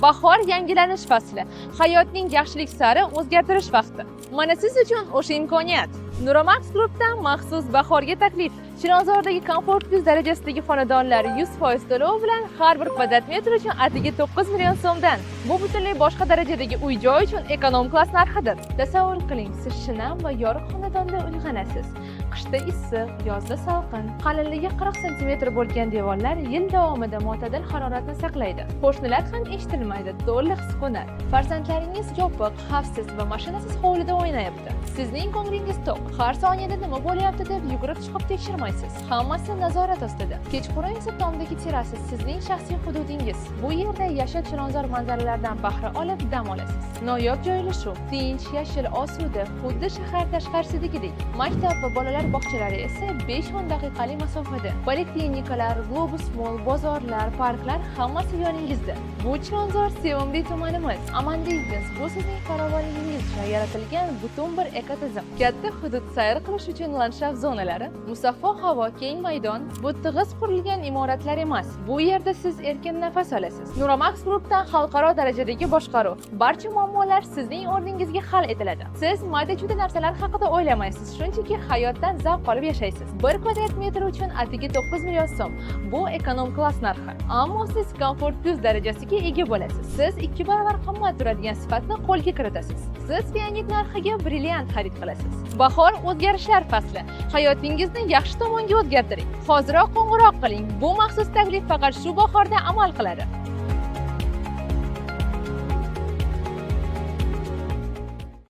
Bahor yangilanish fasli, hayotning yaxshilik sari o'zgartirish vaqti. Mana siz uchun o'sha imkoniyat. Nuramax Group'dan maxsus bahorga taklif. Chilonzordagi Comfort Plus darajasidagi xonadonlar 100% to'lov bilan har bir kvadrat metr uchun atigi 9 million so'mdan. Bu butunlay boshqa darajadagi uy-joy uchun ekonom klass narxidir. Tasavvur qiling, siz shinam va yorug' xonadonda uyg'onasiz. Qishda issiq, yozda salqin. Qalinligi 40 cm bo'lgan devorlar yil davomida mo'tadil haroratni saqlaydi. Qo'shnilar ham eshitilmaydi, to'liq sukunat. Farzandlaringiz yopiq, xavfsiz va mashinasiz hovlida o'ynayapti. Sizning ko'nglingiz to'q. Har soniyada nima bo'lyapti deb yugurib chiqib tekshirmaysiz. Hammasi nazorat ostida. Kechqurun esa tomdagi terrasa sizning shaxsiy hududingiz. Bu yerda yashil Chilonzor manzaralaridan bahra olib dam olasiz. Noyob joylashuv, tinch, yashil, osuda, xuddi shahar tashqarisidagidek. Maktab va bolalar bog'chalari esa 5-10 daqiqalik masofada. Poliklinikalar, Globus Mall, bozorlar, parklar hammasi yoningizda. Bu Chilonzor sevimli tumanimiz. Amandingiz, bu sizning farovonligingiz uchun yaratilgan butun bir ekotizim. Katta hudud sayr qilish uchun landshaft zonalari, musaffo havo, keng maydon, bu tig'iz qurilgan imoratlar emas. Bu yerda siz erkin nafas olasiz. Nuramax Group'dan xalqaro darajadagi boshqaruv. Barcha muammolar sizning o'rningizga hal etiladi. Siz mayda-chuyda narsalar haqida o'ylamaysiz, shunchaki hayotdan zavq olib yashaysiz. 1 kvadrat metr uchun atigi 9 million so'm. Bu ekonom klass narxi. Ammo siz Comfort Plus darajasiga ega bo'lasiz. Siz 2 barobar qimmat turadigan sifatni qo'lga kiritasiz. Siz pionit narxiga brilliant xarid qilasiz. Bahor o'zgarishlar fasli. Hayotingizni yaxshi tomonga o'zgartiring. Hoziroq qo'ng'iroq qiling. Bu maxsus taklif faqat shu bahorda amal qiladi.